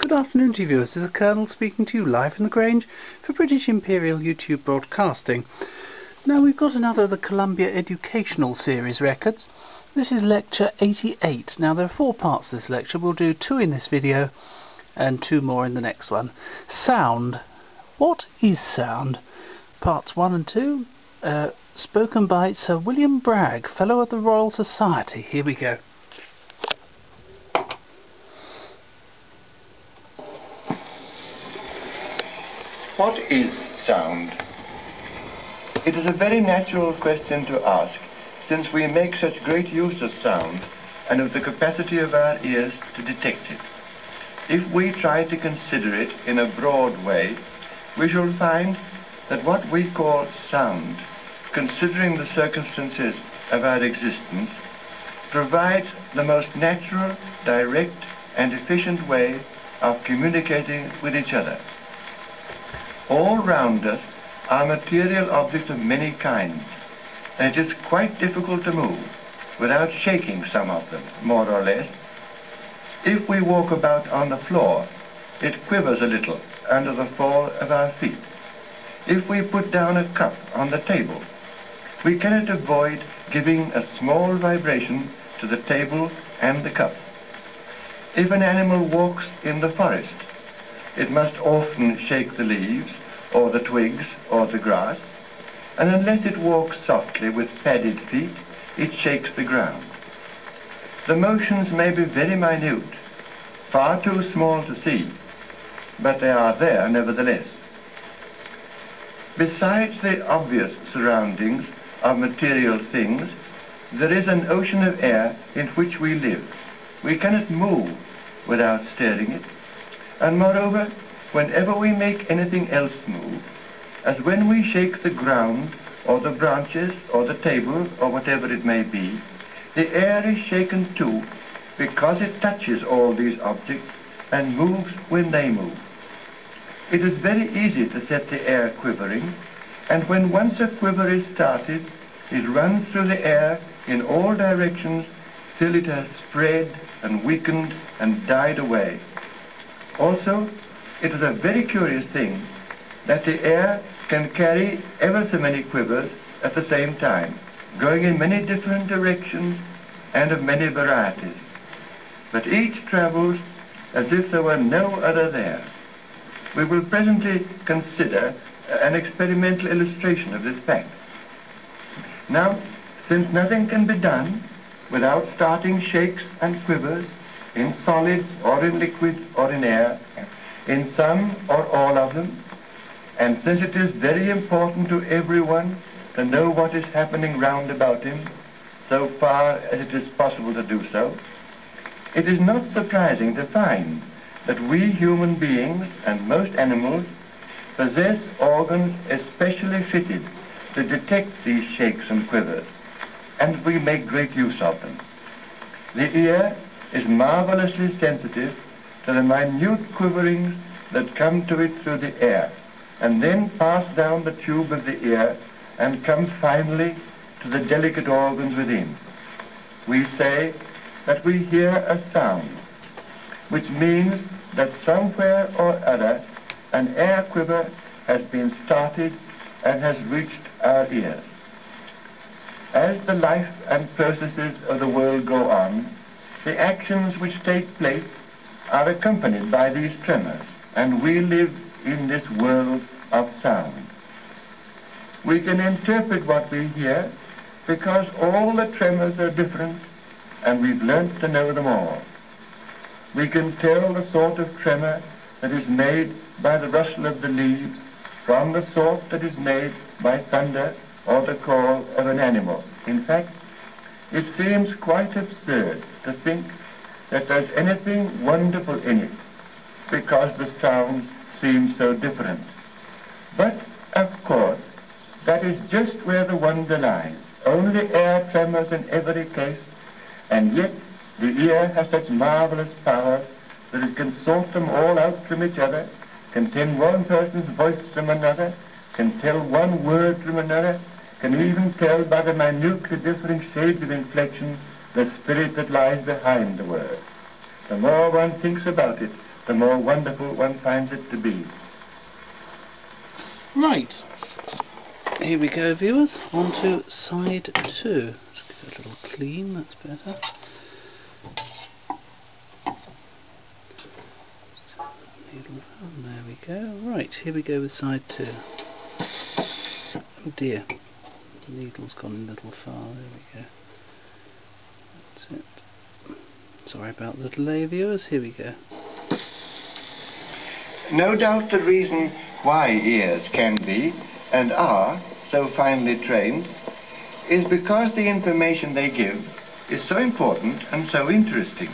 Good afternoon to you viewers. This is the Colonel speaking to you live from the Grange for British Imperial YouTube Broadcasting. Now we've got another of the Columbia Educational Series records. This is lecture 88. Now there are 4 parts to this lecture. We'll do 2 in this video and 2 more in the next one. Sound. What is sound? Parts 1 and 2, spoken by Sir William Bragg, Fellow of the Royal Society. Here we go. What is sound? It is a very natural question to ask, since we make such great use of sound and of the capacity of our ears to detect it. If we try to consider it in a broad way, we shall find that what we call sound, considering the circumstances of our existence, provides the most natural, direct, and efficient way of communicating with each other. All round us are material objects of many kinds, and it is quite difficult to move without shaking some of them, more or less. If we walk about on the floor, it quivers a little under the fall of our feet. If we put down a cup on the table, we cannot avoid giving a small vibration to the table and the cup. If an animal walks in the forest, it must often shake the leaves, or the twigs, or the grass, and unless it walks softly with padded feet, it shakes the ground. The motions may be very minute, far too small to see, but they are there nevertheless. Besides the obvious surroundings of material things, there is an ocean of air in which we live. We cannot move without stirring it, and moreover, whenever we make anything else move, as when we shake the ground, or the branches, or the table, or whatever it may be, the air is shaken too, because it touches all these objects and moves when they move. It is very easy to set the air quivering, and when once a quiver is started, it runs through the air in all directions till it has spread and weakened and died away. Also, it is a very curious thing that the air can carry ever so many quivers at the same time, going in many different directions and of many varieties. But each travels as if there were no other there. We will presently consider an experimental illustration of this fact. Now, since nothing can be done without starting shakes and quivers in solids or in liquids or in air, in some or all of them, and since it is very important to everyone to know what is happening round about him, so far as it is possible to do so, it is not surprising to find that we human beings and most animals possess organs especially fitted to detect these shakes and quivers, and we make great use of them. The ear is marvelously sensitive to the minute quiverings that come to it through the air, and then pass down the tube of the ear and come finally to the delicate organs within. We say that we hear a sound, which means that somewhere or other an air quiver has been started and has reached our ears. As the life and processes of the world go on, the actions which take place are accompanied by these tremors, and we live in this world of sound. We can interpret what we hear because all the tremors are different, and we've learnt to know them all. We can tell the sort of tremor that is made by the rustle of the leaves from the sort that is made by thunder or the call of an animal. In fact, it seems quite absurd to think that there's anything wonderful in it, because the sounds seem so different. But, of course, that is just where the wonder lies. Only air tremors in every case, and yet the ear has such marvelous power that it can sort them all out from each other, can tell one person's voice from another, can tell one word from another, can even tell by the minutely differing shades of inflection the spirit that lies behind the word. The more one thinks about it, the more wonderful one finds it to be. Right, here we go, viewers, on to side 2. Let's give it a little clean, that's better. And there we go. Right, here we go with side 2. Oh dear, the needle's gone a little far. There we go. That's it. Sorry about the delay, viewers. Here we go. No doubt the reason why ears can be and are so finely trained is because the information they give is so important and so interesting.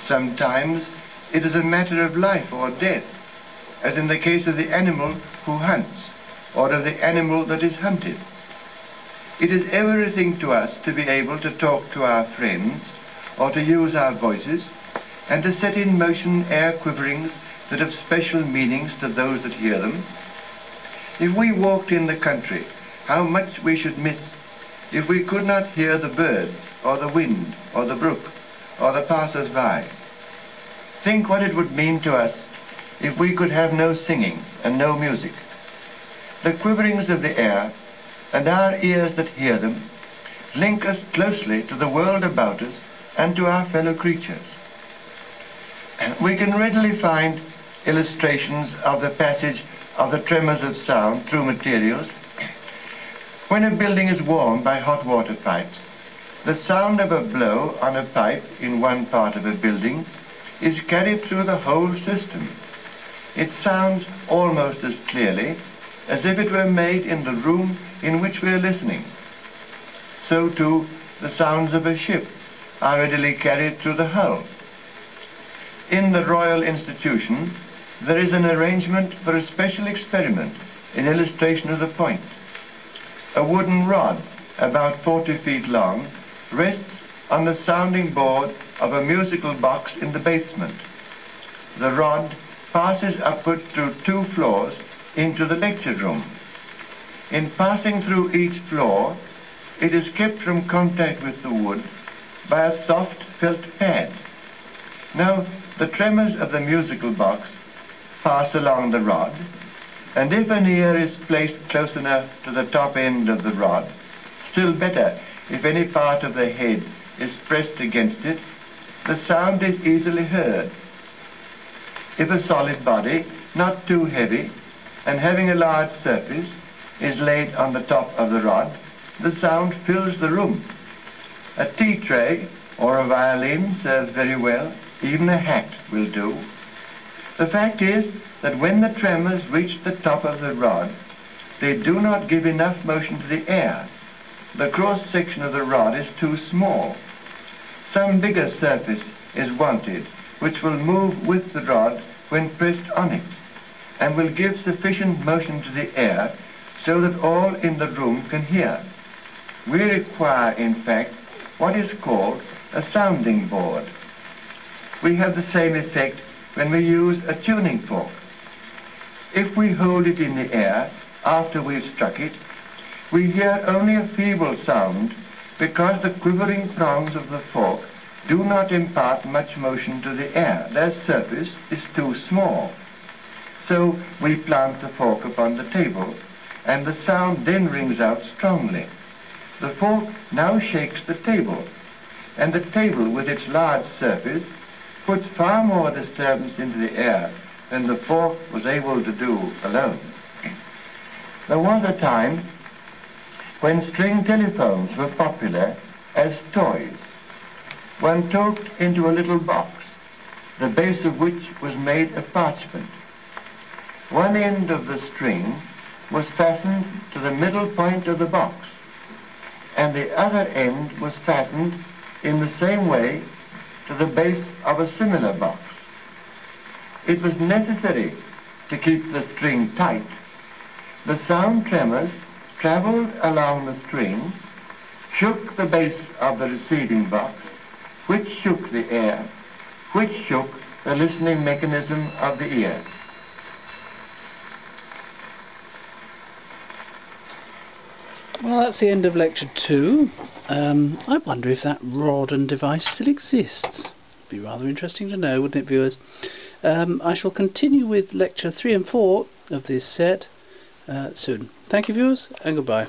Sometimes it is a matter of life or death, as in the case of the animal who hunts, or of the animal that is hunted. It is everything to us to be able to talk to our friends, or to use our voices, and to set in motion air quiverings that have special meanings to those that hear them. If we walked in the country, how much we should miss if we could not hear the birds, or the wind, or the brook, or the passers-by. Think what it would mean to us if we could have no singing and no music. The quiverings of the air and our ears that hear them link us closely to the world about us and to our fellow creatures. We can readily find illustrations of the passage of the tremors of sound through materials. When a building is warmed by hot water pipes, the sound of a blow on a pipe in one part of a building is carried through the whole system. It sounds almost as clearly as if it were made in the room in which we are listening. So too, the sounds of a ship are readily carried through the hull. In the Royal Institution, there is an arrangement for a special experiment in illustration of the point. A wooden rod, about 40 feet long, rests on the sounding board of a musical box in the basement. The rod passes upward through 2 floors into the lecture room. In passing through each floor, it is kept from contact with the wood by a soft felt pad. Now, the tremors of the musical box pass along the rod, and if an ear is placed close enough to the top end of the rod, still better if any part of the head is pressed against it, the sound is easily heard. If a solid body, not too heavy, and having a large surface, is laid on the top of the rod, the sound fills the room. A tea tray or a violin serves very well. Even a hat will do. The fact is that when the tremors reach the top of the rod, they do not give enough motion to the air. The cross-section of the rod is too small. Some bigger surface is wanted, which will move with the rod when pressed on it, and will give sufficient motion to the air so that all in the room can hear. We require, in fact, what is called a sounding board. We have the same effect when we use a tuning fork. If we hold it in the air after we've struck it, we hear only a feeble sound because the quivering prongs of the fork do not impart much motion to the air. Their surface is too small. So we plant the fork upon the table, and the sound then rings out strongly. The fork now shakes the table, and the table with its large surface puts far more disturbance into the air than the fork was able to do alone. There was a time when string telephones were popular as toys. One talked into a little box, the base of which was made of parchment. One end of the string was fastened to the middle point of the box, and the other end was fastened in the same way to the base of a similar box. It was necessary to keep the string tight. The sound tremors traveled along the string, shook the base of the receiving box, which shook the air, which shook the listening mechanism of the ear. Well, that's the end of lecture 2. I wonder if that rod and device still exists. It'd be rather interesting to know, wouldn't it, viewers? I shall continue with lecture 3 and 4 of this set soon. Thank you, viewers, and goodbye.